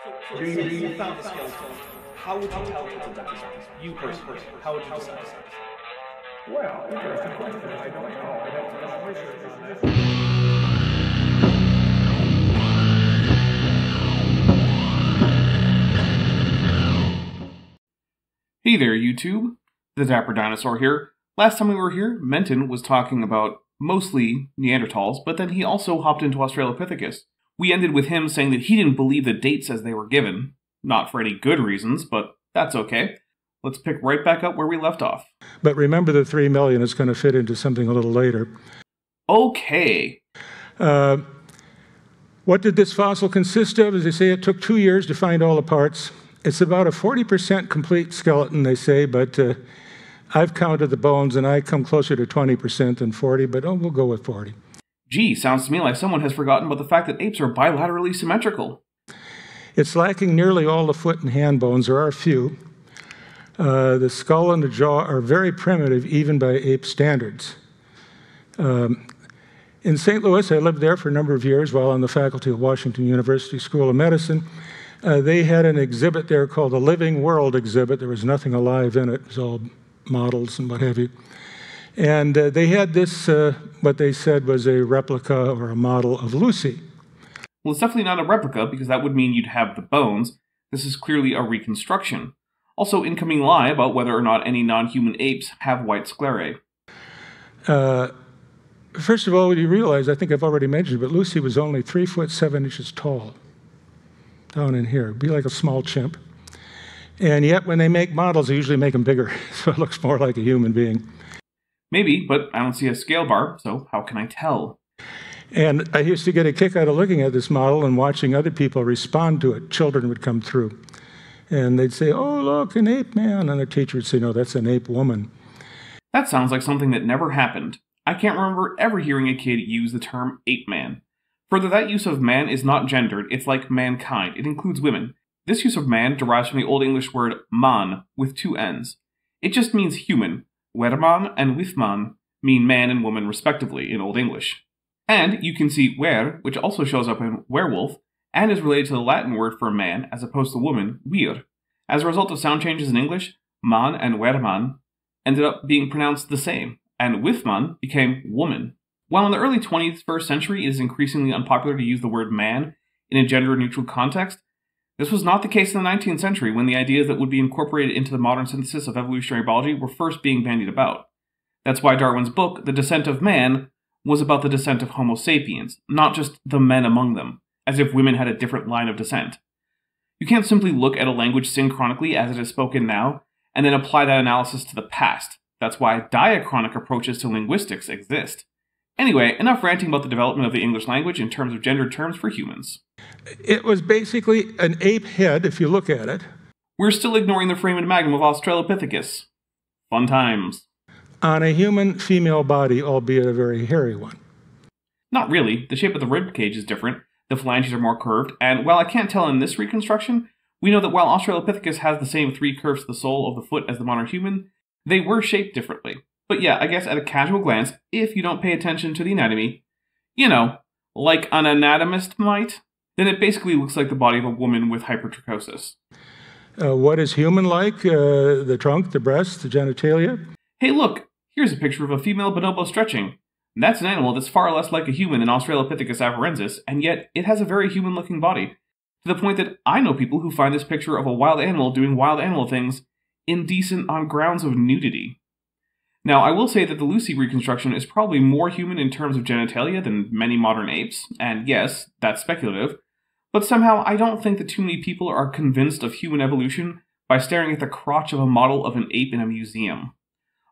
Do you found the skeleton? How would you tell it's a dinosaur? You personally, how would you decide? Well, interesting question. I don't know. I'd have to do some research on this. Hey there, YouTube. The Dapper Dinosaur here. Last time we were here, Menton was talking about mostly Neanderthals, but then he also hopped into Australopithecus. We ended with him saying that he didn't believe the dates as they were given. Not for any good reasons, but that's okay. Let's pick right back up where we left off. But remember, the 3 million is going to fit into something a little later. Okay. What did this fossil consist of? As they say, it took 2 years to find all the parts. It's about a 40% complete skeleton, they say, but I've counted the bones, and I come closer to 20% than 40, but we'll go with 40. Gee, sounds to me like someone has forgotten about the fact that apes are bilaterally symmetrical. It's lacking nearly all the foot and hand bones. There are a few. The skull and the jaw are very primitive, even by ape standards. In St. Louis, I lived there for a number of years while on the faculty of Washington University School of Medicine. They had an exhibit there called the Living World exhibit. There was nothing alive in it. It was all models and what have you. And they had this, what they said was a replica or a model of Lucy. Well, it's definitely not a replica, because that would mean you'd have the bones. This is clearly a reconstruction. Also, incoming lie about whether or not any non-human apes have white sclerae. First of all, you realize, I think I've already mentioned, but Lucy was only 3 foot 7 inches tall. Down in here. It'd be like a small chimp. And yet, when they make models, they usually make them bigger, so it looks more like a human being. Maybe, but I don't see a scale bar, so how can I tell? And I used to get a kick out of looking at this model and watching other people respond to it. Children would come through, and they'd say, "Oh, look, an ape man," and the teacher would say, "No, that's an ape woman." That sounds like something that never happened. I can't remember ever hearing a kid use the term ape man. Further, that use of man is not gendered, it's like mankind, it includes women. This use of man derives from the Old English word man, with 2 N's. It just means human. Werman and withman mean man and woman respectively in Old English. And you can see wer, which also shows up in werewolf, and is related to the Latin word for man as opposed to woman, vir. As a result of sound changes in English, man and werman ended up being pronounced the same, and withman became woman. While in the early 21st century it is increasingly unpopular to use the word man in a gender-neutral context, this was not the case in the 19th century when the ideas that would be incorporated into the modern synthesis of evolutionary biology were first being bandied about. That's why Darwin's book, The Descent of Man, was about the descent of Homo sapiens, not just the men among them, as if women had a different line of descent. You can't simply look at a language synchronically as it is spoken now, and then apply that analysis to the past. That's why diachronic approaches to linguistics exist. Anyway, enough ranting about the development of the English language in terms of gendered terms for humans. It was basically an ape head, if you look at it. We're still ignoring the foramen magnum of Australopithecus. Fun times. On a human female body, albeit a very hairy one. Not really. The shape of the rib cage is different, the phalanges are more curved, and while I can't tell in this reconstruction, we know that while Australopithecus has the same 3 curves to the sole of the foot as the modern human, they were shaped differently. But yeah, I guess at a casual glance, if you don't pay attention to the anatomy, you know, like an anatomist might, then it basically looks like the body of a woman with hypertrichosis. What is human like? The trunk, the breast, the genitalia? Hey look, here's a picture of a female bonobo stretching. That's an animal that's far less like a human than Australopithecus afarensis, and yet it has a very human-looking body. To the point that I know people who find this picture of a wild animal doing wild animal things indecent on grounds of nudity. Now, I will say that the Lucy reconstruction is probably more human in terms of genitalia than many modern apes, and yes, that's speculative, but somehow I don't think that too many people are convinced of human evolution by staring at the crotch of a model of an ape in a museum.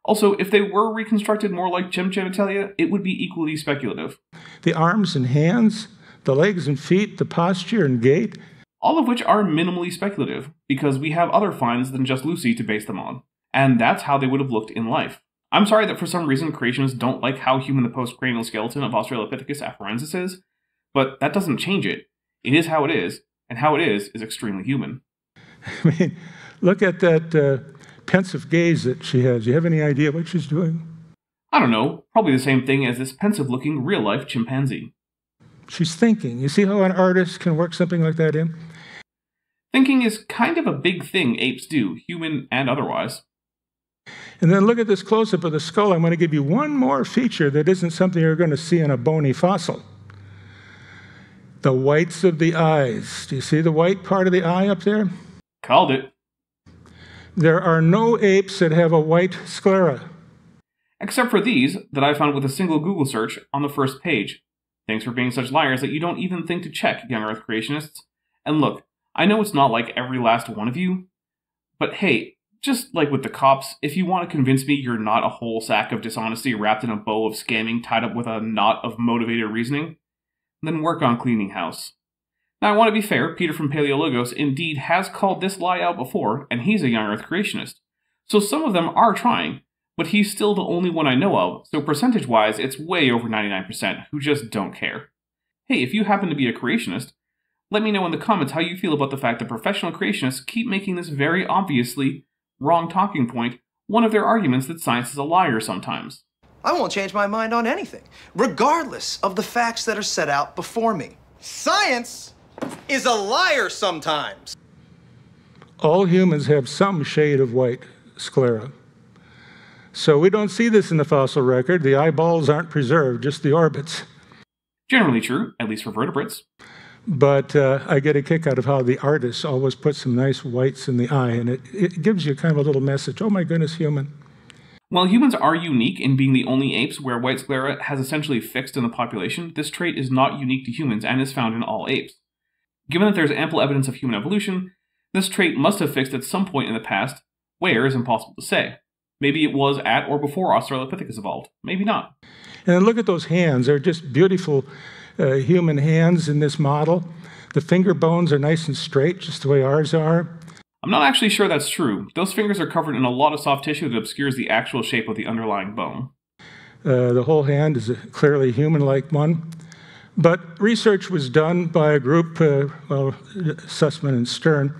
Also, if they were reconstructed more like chimp genitalia, it would be equally speculative. The arms and hands, the legs and feet, the posture and gait. All of which are minimally speculative, because we have other finds than just Lucy to base them on. And that's how they would have looked in life. I'm sorry that for some reason creationists don't like how human the postcranial skeleton of Australopithecus afarensis is, but that doesn't change it. It is how it is, and how it is extremely human. I mean, look at that pensive gaze that she has. Do you have any idea what she's doing? I don't know, probably the same thing as this pensive-looking real-life chimpanzee. She's thinking. You see how an artist can work something like that in? Thinking is kind of a big thing apes do, human and otherwise. And then look at this close-up of the skull. I'm going to give you one more feature that isn't something you're going to see in a bony fossil. The whites of the eyes. Do you see the white part of the eye up there? Called it. There are no apes that have a white sclera. Except for these that I found with a single Google search on the first page. Thanks for being such liars that you don't even think to check, young Earth creationists. And look, I know it's not like every last one of you, but hey, just like with the cops, if you want to convince me you're not a whole sack of dishonesty wrapped in a bow of scamming tied up with a knot of motivated reasoning, then work on cleaning house. Now I want to be fair, Peter from Paleologos indeed has called this lie out before, and he's a young Earth creationist. So some of them are trying, but he's still the only one I know of, so percentage-wise it's way over 99% who just don't care. Hey, if you happen to be a creationist, let me know in the comments how you feel about the fact that professional creationists keep making this very obviously wrong talking point one of their arguments that science is a liar sometimes. I won't change my mind on anything, regardless of the facts that are set out before me. Science is a liar sometimes. All humans have some shade of white sclera. So we don't see this in the fossil record. The eyeballs aren't preserved, just the orbits. Generally true, at least for vertebrates. But I get a kick out of how the artists always put some nice whites in the eye, and it gives you kind of a little message. Oh my goodness, human. While humans are unique in being the only apes where white sclera has essentially fixed in the population, this trait is not unique to humans and is found in all apes. Given that there's ample evidence of human evolution, this trait must have fixed at some point in the past. Where is impossible to say. Maybe it was at or before Australopithecus evolved. Maybe not. And look at those hands. They're just beautiful human hands in this model. The finger bones are nice and straight, just the way ours are. I'm not actually sure that's true. Those fingers are covered in a lot of soft tissue that obscures the actual shape of the underlying bone. The whole hand is a clearly human-like one. But research was done by a group, Sussman and Stern,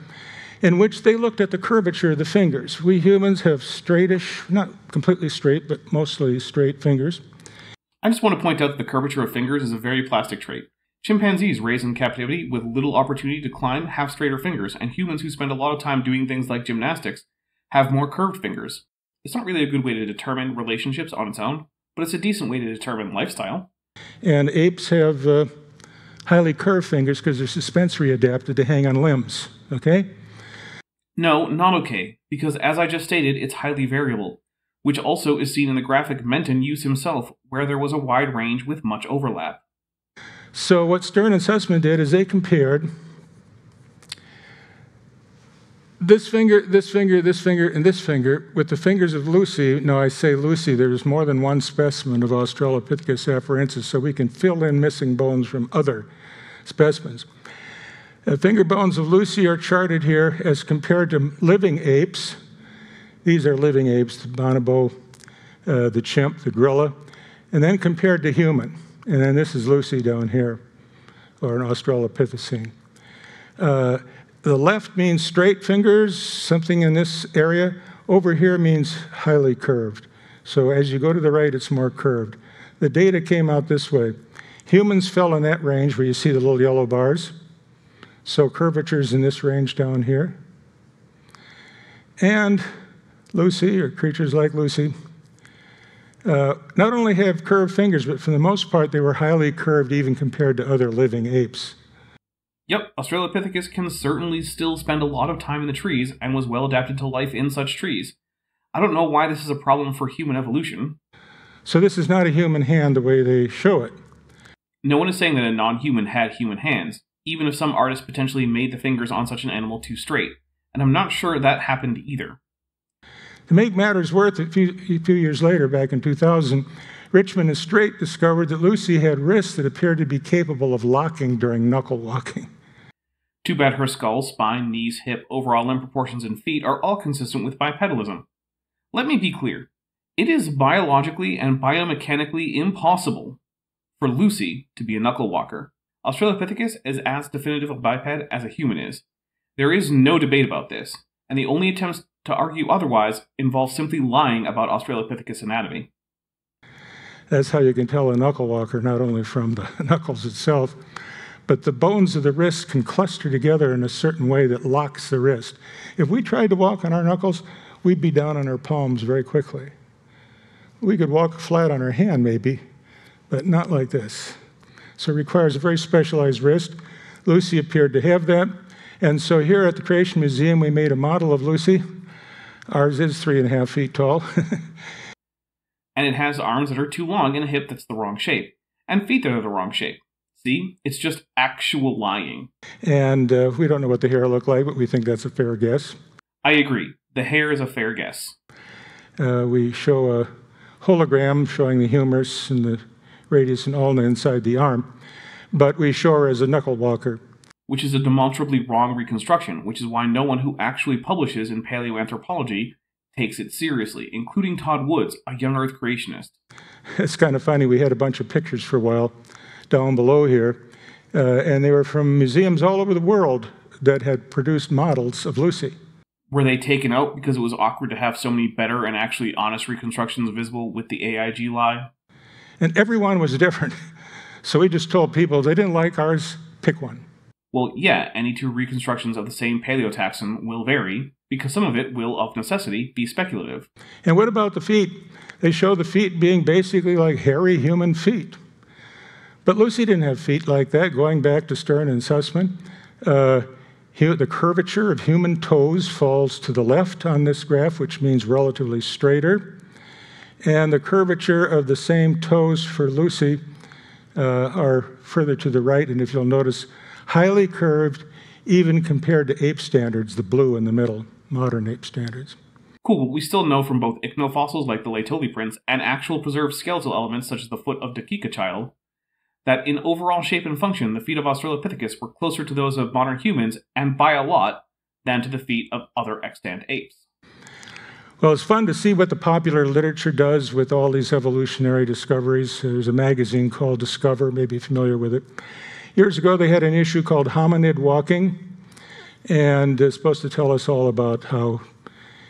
in which they looked at the curvature of the fingers. We humans have straightish, not completely straight, but mostly straight fingers. I just want to point out that the curvature of fingers is a very plastic trait. Chimpanzees raised in captivity with little opportunity to climb have straighter fingers, and humans who spend a lot of time doing things like gymnastics have more curved fingers. It's not really a good way to determine relationships on its own, but it's a decent way to determine lifestyle. And apes have highly curved fingers because they're suspensory adapted to hang on limbs, okay? No, not okay, because as I just stated, it's highly variable, which also is seen in the graphic Menton used himself, where there was a wide range with much overlap. So what Stern and Sussman did is they compared this finger, this finger, this finger, and this finger with the fingers of Lucy. No, I say Lucy, there's more than one specimen of Australopithecus afarensis, so we can fill in missing bones from other specimens. The finger bones of Lucy are charted here as compared to living apes. These are living apes, the bonobo, the chimp, the gorilla, and then compared to human. And then this is Lucy down here, or an Australopithecine. The left means straight fingers, something in this area. Over here means highly curved. So as you go to the right, it's more curved. The data came out this way. Humans fell in that range where you see the little yellow bars. So curvature's in this range down here. And Lucy, or creatures like Lucy, not only have curved fingers, but for the most part, they were highly curved even compared to other living apes. Yep, Australopithecus can certainly still spend a lot of time in the trees and was well adapted to life in such trees. I don't know why this is a problem for human evolution. So this is not a human hand the way they show it. No one is saying that a non-human had human hands, even if some artist potentially made the fingers on such an animal too straight, and I'm not sure that happened either. To make matters worse, a few years later, back in 2000, Richmond and Strait discovered that Lucy had wrists that appeared to be capable of locking during knuckle walking. Too bad her skull, spine, knees, hip, overall limb proportions, and feet are all consistent with bipedalism. Let me be clear. It is biologically and biomechanically impossible for Lucy to be a knuckle walker. Australopithecus is as definitive a biped as a human is. There is no debate about this, and the only attempts to argue otherwise involve simply lying about Australopithecus anatomy. That's how you can tell a knuckle walker, not only from the knuckles itself, but the bones of the wrist can cluster together in a certain way that locks the wrist. If we tried to walk on our knuckles, we'd be down on our palms very quickly. We could walk flat on our hand maybe, but not like this. So it requires a very specialized wrist. Lucy appeared to have that. And so here at the Creation Museum, we made a model of Lucy. Ours is 3.5 feet tall. And it has arms that are too long and a hip that's the wrong shape, and feet that are the wrong shape. See? It's just actual lying. And we don't know what the hair looked like, but we think that's a fair guess. I agree. The hair is a fair guess. We show a hologram showing the humerus and the radius and ulna inside the arm, but we show her as a Knuckle Walker. Which is a demonstrably wrong reconstruction, which is why no one who actually publishes in paleoanthropology takes it seriously, including Todd Woods, a young Earth creationist. It's kind of funny. We had a bunch of pictures for a while down below here, and they were from museums all over the world that had produced models of Lucy. Were they taken out because it was awkward to have so many better and actually honest reconstructions visible with the AIG lie? And everyone was different. So we just told people if they didn't like ours, pick one. Well, yeah, any two reconstructions of the same paleotaxon will vary, because some of it will, of necessity, be speculative. And what about the feet? They show the feet being basically like hairy human feet. But Lucy didn't have feet like that, going back to Stern and Sussman. The curvature of human toes falls to the left on this graph, which means relatively straighter. And the curvature of the same toes for Lucy are further to the right, and if you'll notice, highly curved, even compared to ape standards, the blue in the middle, modern ape standards. Cool, but we still know from both ichnofossils like the Laetoli prints and actual preserved skeletal elements such as the foot of Dakika that in overall shape and function, the feet of Australopithecus were closer to those of modern humans, and by a lot, than to the feet of other extant apes. Well, it's fun to see what the popular literature does with all these evolutionary discoveries. There's a magazine called Discover, maybe you're familiar with it. Years ago, they had an issue called Hominid Walking, and it's supposed to tell us all about how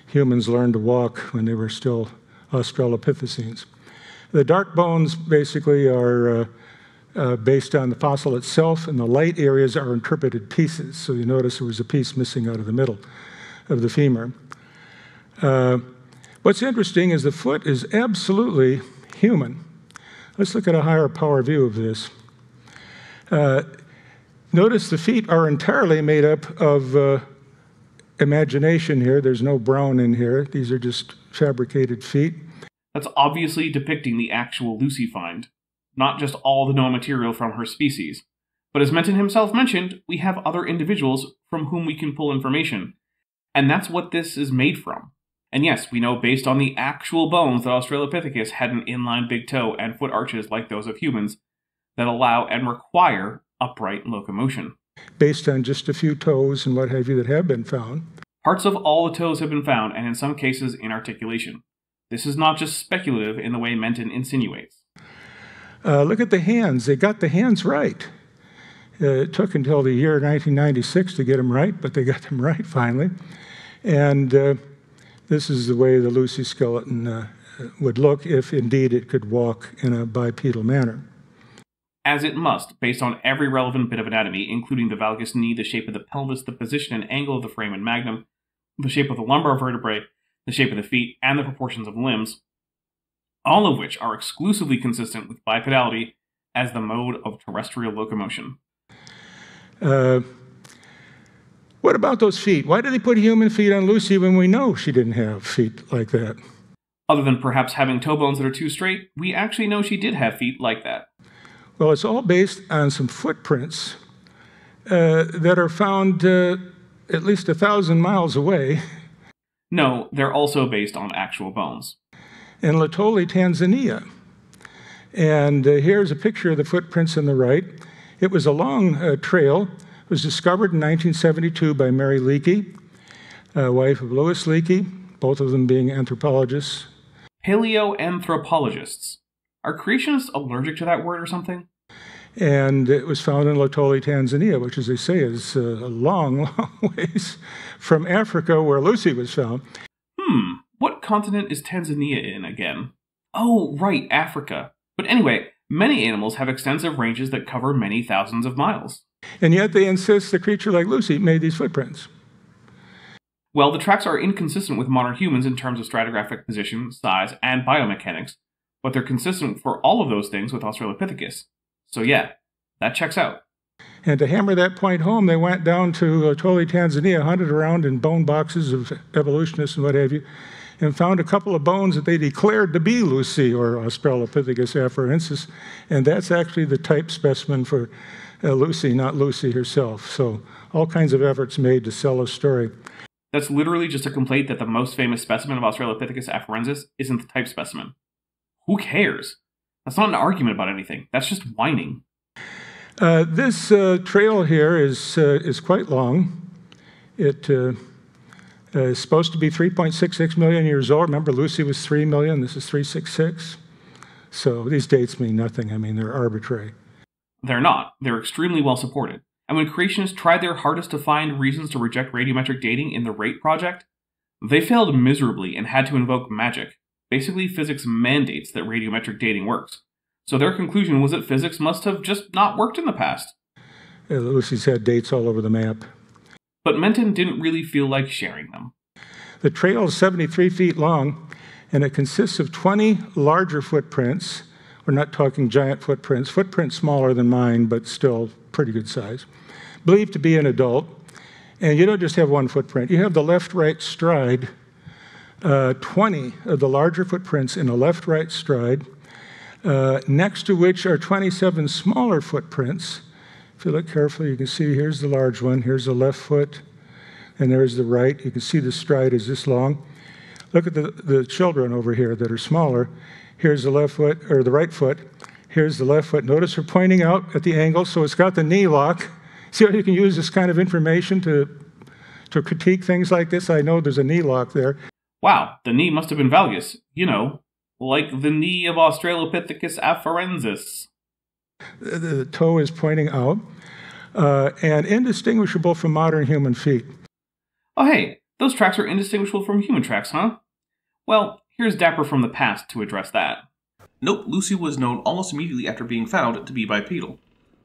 humans learned to walk when they were still Australopithecines. The dark bones basically are based on the fossil itself, and the light areas are interpreted pieces. So you notice there was a piece missing out of the middle of the femur. What's interesting is the foot is absolutely human. Let's look at a higher power view of this. Notice the feet are entirely made up of imagination here. There's no brown in here. These are just fabricated feet. That's obviously depicting the actual Lucy find, not just all the known material from her species. But as Menton himself mentioned, we have other individuals from whom we can pull information, and that's what this is made from. And yes, we know based on the actual bones that Australopithecus had an inline big toe and foot arches like those of humans that allow and require upright locomotion. Based on just a few toes and what have you that have been found. Parts of all the toes have been found, and in some cases in articulation. This is not just speculative in the way Menton insinuates. Look at the hands. They got the hands right. It took until the year 1996 to get them right, but they got them right finally. And this is the way the Lucy skeleton would look if indeed it could walk in a bipedal manner. As it must, based on every relevant bit of anatomy, including the valgus knee, the shape of the pelvis, the position and angle of the foramen magnum, the shape of the lumbar vertebrae, the shape of the feet, and the proportions of limbs, all of which are exclusively consistent with bipedality as the mode of terrestrial locomotion. What about those feet? Why did they put human feet on Lucy when we know she didn't have feet like that? Other than perhaps having toe bones that are too straight, we actually know she did have feet like that. Well, it's all based on some footprints that are found at least 1,000 miles away. No, they're also based on actual bones. In Laetoli, Tanzania. And here's a picture of the footprints on the right. It was a long trail. It was discovered in 1972 by Mary Leakey, wife of Louis Leakey, both of them being anthropologists. Paleoanthropologists. Are creationists allergic to that word or something? And it was found in Laetoli, Tanzania, which, as they say, is a long, long ways from Africa, where Lucy was found. What continent is Tanzania in again? Oh, right, Africa. But anyway, many animals have extensive ranges that cover many thousands of miles. And yet they insist the creature like Lucy made these footprints. Well, the tracks are inconsistent with modern humans in terms of stratigraphic position, size, and biomechanics, but they're consistent for all of those things with Australopithecus. So yeah, that checks out. And to hammer that point home, they went down to Tole, Tanzania, hunted around in bone boxes of evolutionists and what have you, and found a couple of bones that they declared to be Lucy, or Australopithecus afarensis, and that's actually the type specimen for Lucy, not Lucy herself. So all kinds of efforts made to sell a story. That's literally just a complaint that the most famous specimen of Australopithecus afarensis isn't the type specimen. Who cares? That's not an argument about anything. That's just whining. This trail here is quite long. It is supposed to be 3.66 million years old. Remember, Lucy was 3 million. This is 366. So these dates mean nothing. I mean, they're arbitrary. They're not. They're extremely well supported. And when creationists tried their hardest to find reasons to reject radiometric dating in the RATE project, they failed miserably and had to invoke magic. Basically, physics mandates that radiometric dating works. So their conclusion was that physics must have just not worked in the past. Lucy's had dates all over the map. But Menton didn't really feel like sharing them. The trail is 73 feet long, and it consists of 20 larger footprints. We're not talking giant footprints. Footprints smaller than mine, but still pretty good size. Believed to be an adult. And you don't just have one footprint. You have the left-right stride, 20 of the larger footprints in a left-right stride, next to which are 27 smaller footprints. If you look carefully, you can see here's the large one, here's the left foot, and there's the right. You can see the stride is this long. Look at the children over here that are smaller. Here's the left foot, or the right foot. Here's the left foot. Notice we're pointing out at the angle, so it's got the knee lock. See how you can use this kind of information to critique things like this? I know there's a knee lock there. Wow, the knee must have been valgus. You know, like the knee of Australopithecus afarensis. The toe is pointing out, and indistinguishable from modern human feet. Oh hey, those tracks are indistinguishable from human tracks, huh? Well, here's Dapper from the past to address that. Nope, Lucy was known almost immediately after being found to be bipedal.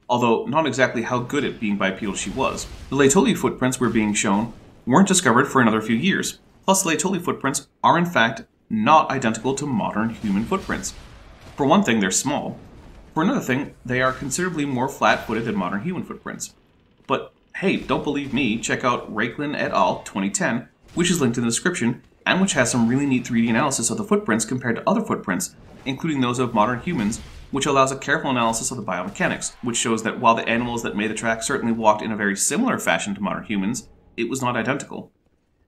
Although not exactly how good at being bipedal she was. The Laetoli footprints we're being shown weren't discovered for another few years. Plus, the Laetoli footprints are in fact not identical to modern human footprints. For one thing, they're small. For another thing, they are considerably more flat-footed than modern human footprints. But hey, don't believe me, check out Raiklin et al. 2010, which is linked in the description, and which has some really neat 3D analysis of the footprints compared to other footprints, including those of modern humans, which allows a careful analysis of the biomechanics, which shows that while the animals that made the track certainly walked in a very similar fashion to modern humans, it was not identical.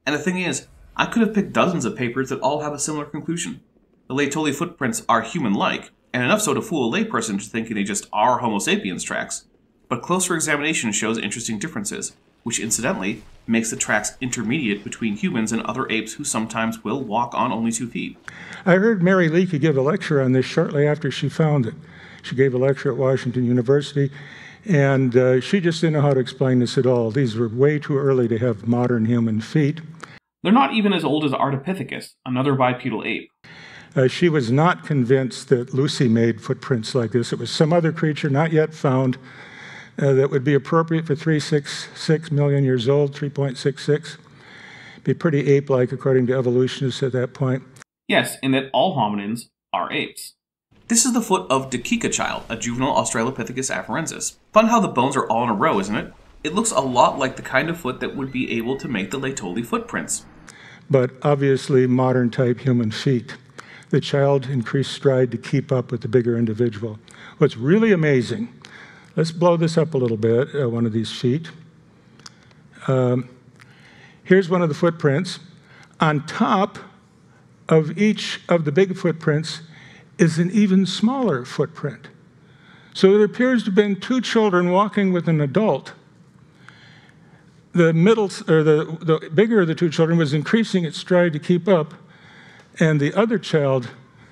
And the thing is, I could have picked dozens of papers that all have a similar conclusion. The Laetoli footprints are human-like, and enough so to fool a layperson into thinking they just are Homo sapiens tracks. But closer examination shows interesting differences, which incidentally makes the tracks intermediate between humans and other apes who sometimes will walk on only 2 feet. I heard Mary Leakey give a lecture on this shortly after she found it. She gave a lecture at Washington University, and she just didn't know how to explain this at all. These were way too early to have modern human feet. They're not even as old as Ardipithecus, another bipedal ape. She was not convinced that Lucy made footprints like this. It was some other creature not yet found that would be appropriate for 3.66 million years old, 3.66. Be pretty ape-like according to evolutionists at that point. Yes, in that all hominins are apes. This is the foot of Dakika child, a juvenile Australopithecus afarensis. Fun how the bones are all in a row, isn't it? It looks a lot like the kind of foot that would be able to make the Laetoli footprints. But obviously modern-type human feet. The child increased stride to keep up with the bigger individual. What's really amazing, let's blow this up a little bit, one of these feet. Here's one of the footprints. On top of each of the big footprints is an even smaller footprint. So it appears to have been 2 children walking with an adult. The middle, or the bigger of the 2 children was increasing its stride to keep up, and the other child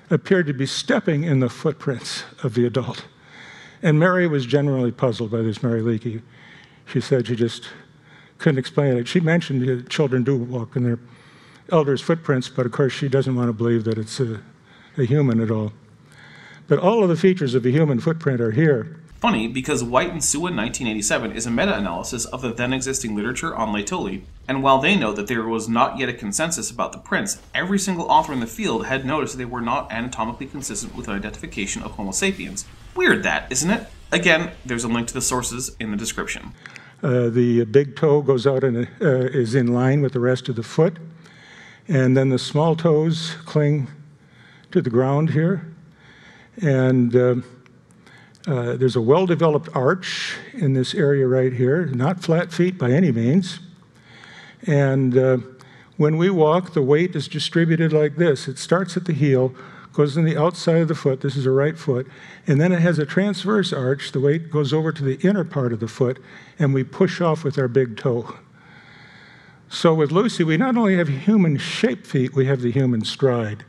appeared to be stepping in the footprints of the adult. And Mary was generally puzzled by this, Mary Leakey. She said she just couldn't explain it. She mentioned that children do walk in their elders' footprints, but of course she doesn't want to believe that it's a human at all. But all of the features of a human footprint are here. Funny, because White and Sua 1987 is a meta-analysis of the then-existing literature on Laetoli, and while they note that there was not yet a consensus about the prints, every single author in the field had noticed they were not anatomically consistent with an identification of Homo sapiens. Weird that, isn't it? Again, there's a link to the sources in the description. The big toe goes out and is in line with the rest of the foot, and then the small toes cling to the ground here, and there's a well-developed arch in this area right here, not flat feet by any means. And when we walk, the weight is distributed like this. It starts at the heel, goes on the outside of the foot, this is a right foot, and then it has a transverse arch. The weight goes over to the inner part of the foot, and we push off with our big toe. So with Lucy, we not only have human-shaped feet, we have the human stride.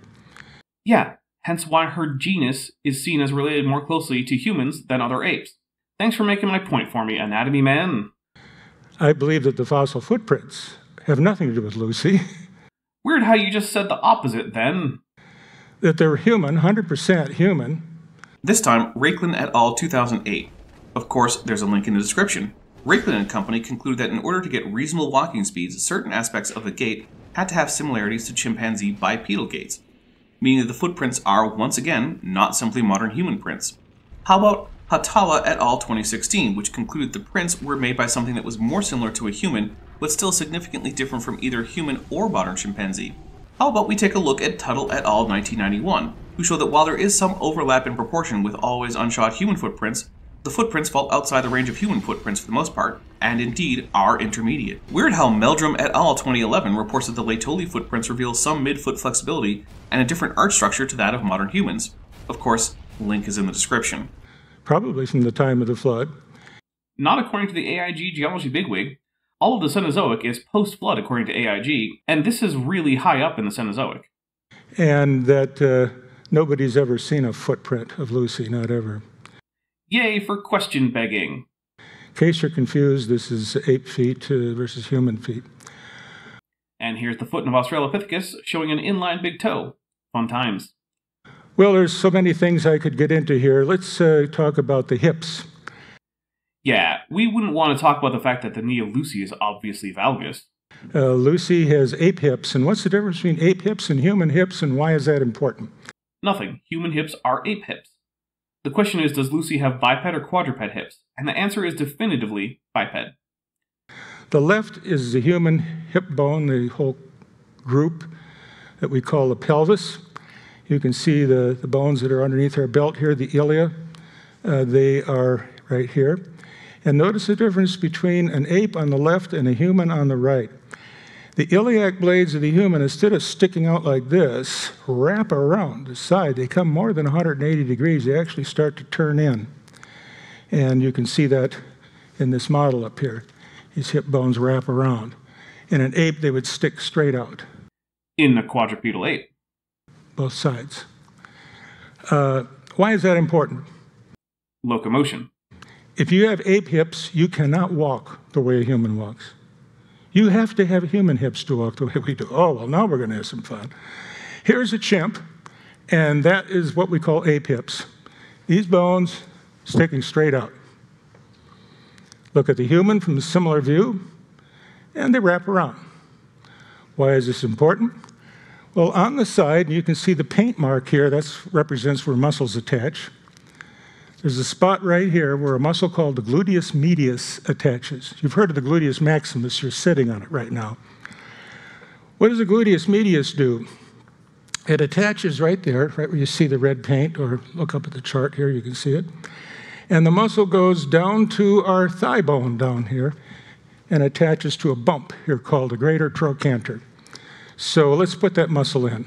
Yeah, hence why her genus is seen as related more closely to humans than other apes. Thanks for making my point for me, anatomy man. I believe that the fossil footprints have nothing to do with Lucy. Weird how you just said the opposite then. That they're human, 100% human. This time, Raiklen et al. 2008. Of course, there's a link in the description. Raiklen and company concluded that in order to get reasonable walking speeds, certain aspects of the gait had to have similarities to chimpanzee bipedal gaits, meaning that the footprints are, once again, not simply modern human prints. How about Hatala et al. 2016, which concluded the prints were made by something that was more similar to a human, but still significantly different from either human or modern chimpanzee? How about we take a look at Tuttle et al. 1991, who show that while there is some overlap in proportion with always unshot human footprints, the footprints fall outside the range of human footprints for the most part, and indeed are intermediate. Weird how Meldrum et al. 2011 reports that the Laetoli footprints reveal some mid-foot flexibility and a different arch structure to that of modern humans. Of course, link is in the description. Probably from the time of the flood. Not according to the AIG geology bigwig. All of the Cenozoic is post-flood according to AIG, and this is really high up in the Cenozoic. And that nobody's ever seen a footprint of Lucy, not ever. Yay for question begging. In case you're confused, this is ape feet versus human feet. And here's the foot of Australopithecus showing an inline big toe. Fun times. Well, there's so many things I could get into here. Let's talk about the hips. Yeah, we wouldn't want to talk about the fact that the knee of Lucy is obviously valgus. Lucy has ape hips, and what's the difference between ape hips and human hips, and why is that important? Nothing. Human hips are ape hips. The question is, does Lucy have biped or quadruped hips? And the answer is definitively biped. The left is the human hip bone, the whole group that we call the pelvis. You can see the bones that are underneath our belt here, the ilia. They are right here. And notice the difference between an ape on the left and a human on the right. The iliac blades of the human, instead of sticking out like this, wrap around the side. They come more than 180 degrees. They actually start to turn in. And you can see that in this model up here. His hip bones wrap around. In an ape, they would stick straight out. In a quadrupedal ape. Both sides. Why is that important? Locomotion. If you have ape hips, you cannot walk the way a human walks. You have to have human hips to walk the way we do. Oh, well, now we're going to have some fun. Here's a chimp, and that is what we call ape hips. These bones sticking straight out. Look at the human from a similar view, and they wrap around. Why is this important? Well, on the side, you can see the paint mark here. That represents where muscles attach. There's a spot right here where a muscle called the gluteus medius attaches. You've heard of the gluteus maximus. You're sitting on it right now. What does the gluteus medius do? It attaches right there, right where you see the red paint, or look up at the chart here, you can see it. And the muscle goes down to our thigh bone down here and attaches to a bump here called the greater trochanter. So let's put that muscle in.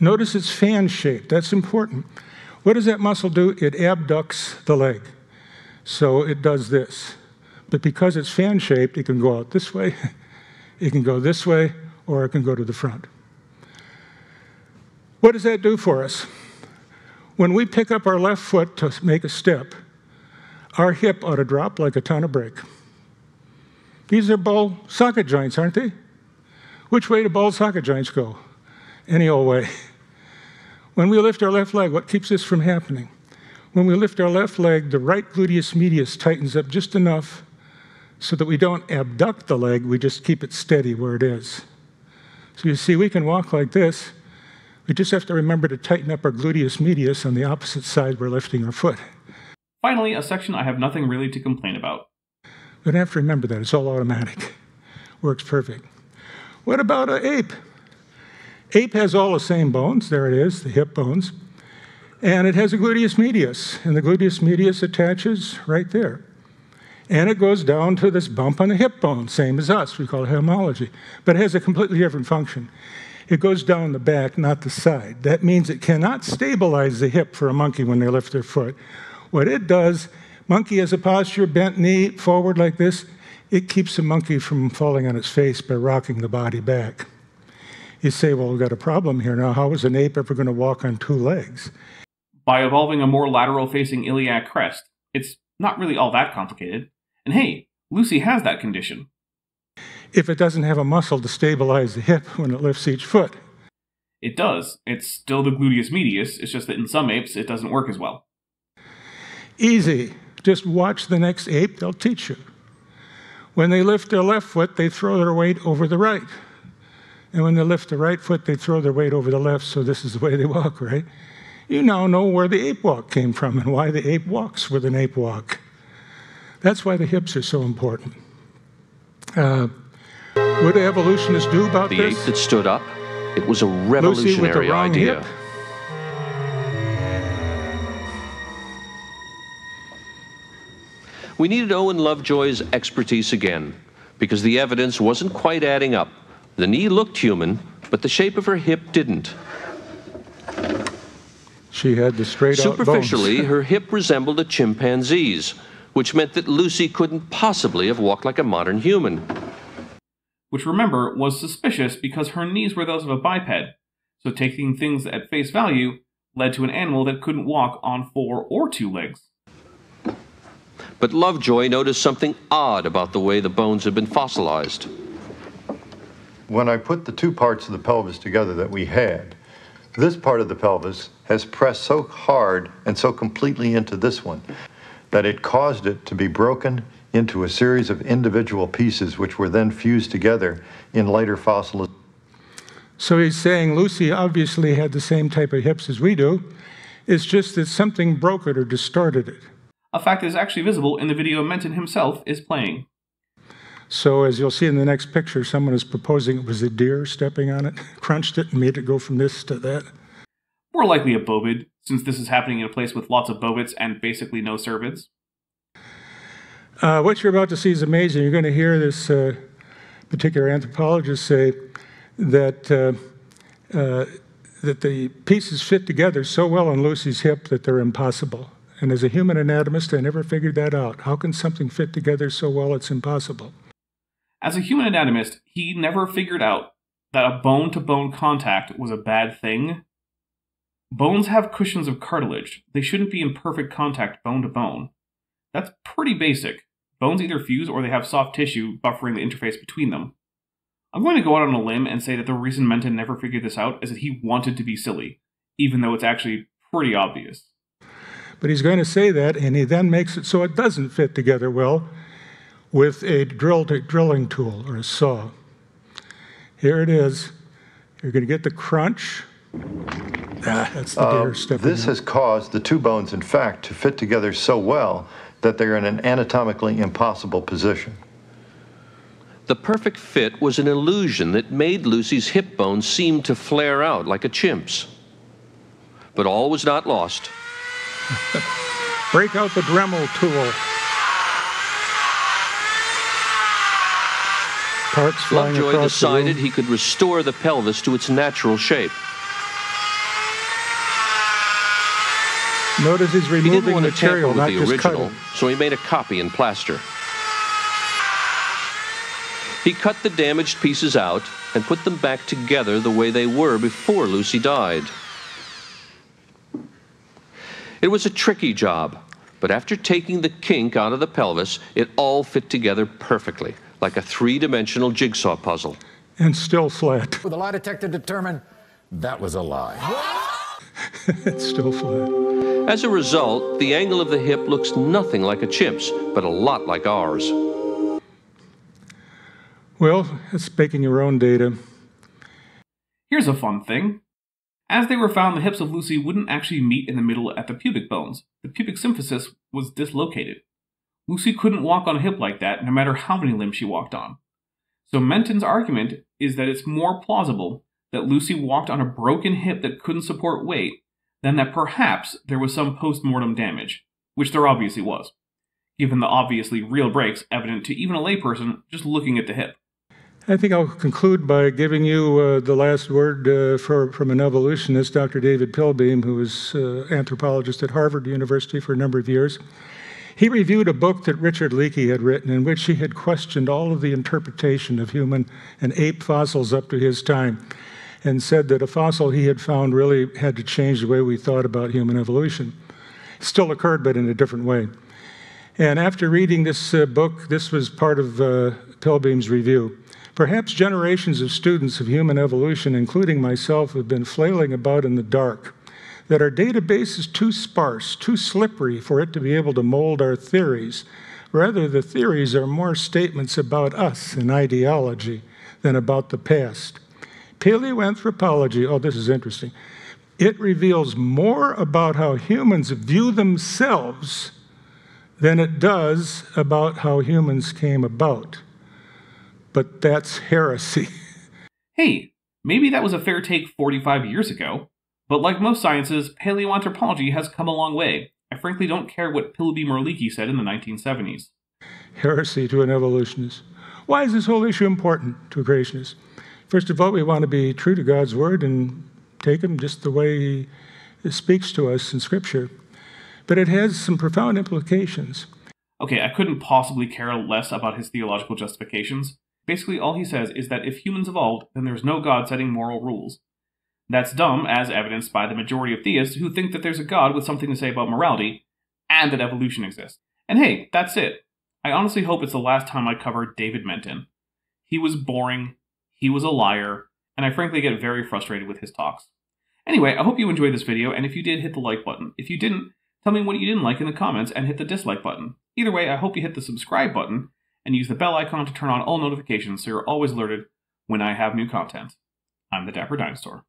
Notice it's fan-shaped. That's important. What does that muscle do? It abducts the leg. So it does this. But because it's fan-shaped, it can go out this way, it can go this way, or it can go to the front. What does that do for us? When we pick up our left foot to make a step, our hip ought to drop like a ton of brake. These are ball socket joints, aren't they? Which way do ball socket joints go? Any old way. When we lift our left leg, what keeps this from happening? When we lift our left leg, the right gluteus medius tightens up just enough so that we don't abduct the leg, we just keep it steady where it is. So you see, we can walk like this. We just have to remember to tighten up our gluteus medius on the opposite side we're lifting our foot. Finally, a section I have nothing really to complain about. We don't have to remember that. It's all automatic. Works perfect. What about an ape? Ape has all the same bones. There it is, the hip bones. And it has a gluteus medius. And the gluteus medius attaches right there. And it goes down to this bump on the hip bone, same as us. We call it homology. But it has a completely different function. It goes down the back, not the side. That means it cannot stabilize the hip for a monkey when they lift their foot. What it does, monkey has a posture, bent knee, forward like this. It keeps the monkey from falling on its face by rocking the body back. You say, well, we've got a problem here now. How is an ape ever going to walk on two legs? By evolving a more lateral-facing iliac crest. It's not really all that complicated. And hey, Lucy has that condition. If it doesn't have a muscle to stabilize the hip when it lifts each foot. It does. It's still the gluteus medius, it's just that in some apes it doesn't work as well. Easy. Just watch the next ape, they'll teach you. When they lift their left foot, they throw their weight over the right. And when they lift the right foot, they throw their weight over the left, so this is the way they walk, right? You now know where the ape walk came from and why the ape walks with an ape walk. That's why the hips are so important. What do evolutionists do about this? The ape that stood up, it was a revolutionary idea. Hip. We needed Owen Lovejoy's expertise again, because the evidence wasn't quite adding up. The knee looked human, but the shape of her hip didn't. She had the straight out bones. Superficially, her hip resembled a chimpanzee's, which meant that Lucy couldn't possibly have walked like a modern human. Which, remember, was suspicious because her knees were those of a biped, so taking things at face value led to an animal that couldn't walk on 4 or 2 legs. But Lovejoy noticed something odd about the way the bones had been fossilized. When I put the two parts of the pelvis together that we had, this part of the pelvis has pressed so hard and so completely into this one that it caused it to be broken into a series of individual pieces which were then fused together in later fossils. So he's saying Lucy obviously had the same type of hips as we do. It's just that something broke it or distorted it. A fact that is actually visible in the video Menton himself is playing. So as you'll see in the next picture, someone is proposing it was a deer stepping on it, crunched it, and made it go from this to that. More likely a bovid, since this is happening in a place with lots of bovets and basically no cervids. What you're about to see is amazing. You're going to hear this particular anthropologist say that that the pieces fit together so well on Lucy's hip that they're impossible. And as a human anatomist, I never figured that out. How can something fit together so well it's impossible? As a human anatomist, he never figured out that a bone-to-bone contact was a bad thing. Bones have cushions of cartilage. They shouldn't be in perfect contact bone-to-bone. That's pretty basic. Bones either fuse or they have soft tissue buffering the interface between them. I'm going to go out on a limb and say that the reason Menton never figured this out is that he wanted to be silly, even though it's actually pretty obvious. But he's going to say that, and he then makes it so it doesn't fit together well with a drilling tool or a saw. Here it is. You're going to get the crunch. That's the deer stepping This has caused the two bones, in fact, to fit together so well that they're in an anatomically impossible position. The perfect fit was an illusion that made Lucy's hip bones seem to flare out like a chimp's. But all was not lost. Break out the Dremel tool. Parts flying Lovejoy across decided the room. he could restore the pelvis to its natural shape. Notice he's He didn't removing want to tamper material, with not the just original, cutting. so he made a copy in plaster. He cut the damaged pieces out and put them back together the way they were before Lucy died. It was a tricky job, but after taking the kink out of the pelvis, it all fit together perfectly, like a three-dimensional jigsaw puzzle. And still flat. The lie detector determined that was a lie. It's still flat. As a result, the angle of the hip looks nothing like a chimp's, but a lot like ours. Well, it's making your own data. Here's a fun thing. As they were found, the hips of Lucy wouldn't actually meet in the middle at the pubic bones. The pubic symphysis was dislocated. Lucy couldn't walk on a hip like that, no matter how many limbs she walked on. So Menton's argument is that it's more plausible that Lucy walked on a broken hip that couldn't support weight than that perhaps there was some post-mortem damage, which there obviously was, given the obviously real breaks evident to even a layperson just looking at the hip. I think I'll conclude by giving you the last word from an evolutionist, Dr. David Pilbeam, who was anthropologist at Harvard University for a number of years. He reviewed a book that Richard Leakey had written in which he had questioned all of the interpretation of human and ape fossils up to his time, and said that a fossil he had found really had to change the way we thought about human evolution. It still occurred, but in a different way. And after reading this book, this was part of Pilbeam's review. Perhaps generations of students of human evolution, including myself, have been flailing about in the dark, that our database is too sparse, too slippery for it to be able to mold our theories. Rather, the theories are more statements about us and ideology than about the past. Paleoanthropology, oh, this is interesting, it reveals more about how humans view themselves than it does about how humans came about. But that's heresy. Hey, maybe that was a fair take 45 years ago, but like most sciences, paleoanthropology has come a long way. I frankly don't care what Pilbeam or Leakey said in the 1970s. Heresy to an evolutionist. Why is this whole issue important to a creationist? First of all, we want to be true to God's word and take him just the way he speaks to us in Scripture. But it has some profound implications. Okay, I couldn't possibly care less about his theological justifications. Basically, all he says is that if humans evolved, then there's no God setting moral rules. That's dumb, as evidenced by the majority of theists who think that there's a God with something to say about morality, and that evolution exists. And hey, that's it. I honestly hope it's the last time I cover David Menton. He was boring, he was a liar, and I frankly get very frustrated with his talks. Anyway, I hope you enjoyed this video, and if you did, hit the like button. If you didn't, tell me what you didn't like in the comments and hit the dislike button. Either way, I hope you hit the subscribe button and use the bell icon to turn on all notifications so you're always alerted when I have new content. I'm the Dapper Dinosaur.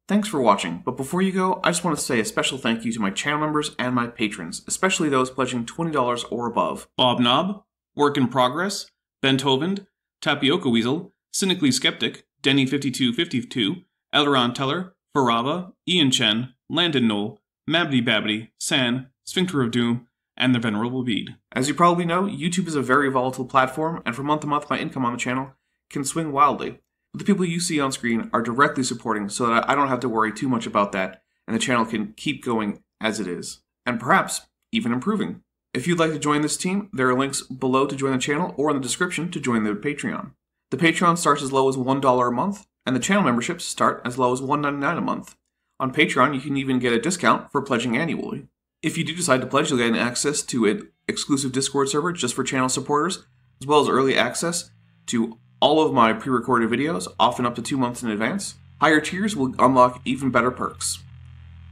Thanks for watching, but before you go, I just want to say a special thank you to my channel members and my patrons, especially those pledging $20 or above. Bob Knob, Work in Progress, Ben Tovand, Tapioca Weasel, Cynically Skeptic, Denny5252, Elderon Teller, Farava, Ian Chen, Landon Knoll, Mabdy Babbity, San, Sphincter of Doom, and the Venerable Bede. As you probably know, YouTube is a very volatile platform, and from month to month my income on the channel can swing wildly. But the people you see on screen are directly supporting so that I don't have to worry too much about that, and the channel can keep going as it is, and perhaps even improving. If you'd like to join this team, there are links below to join the channel or in the description to join the Patreon. The Patreon starts as low as $1 a month, and the channel memberships start as low as $1.99 a month. On Patreon, you can even get a discount for pledging annually. If you do decide to pledge, you'll get access to an exclusive Discord server just for channel supporters, as well as early access to all of my pre-recorded videos, often up to 2 months in advance. Higher tiers will unlock even better perks.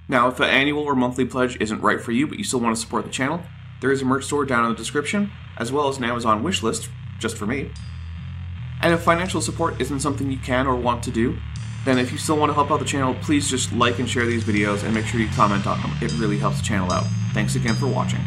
Now, if an annual or monthly pledge isn't right for you, but you still want to support the channel, there is a merch store down in the description, as well as an Amazon wishlist, just for me. And if financial support isn't something you can or want to do, then if you still want to help out the channel, please just like and share these videos and make sure you comment on them. It really helps the channel out. Thanks again for watching.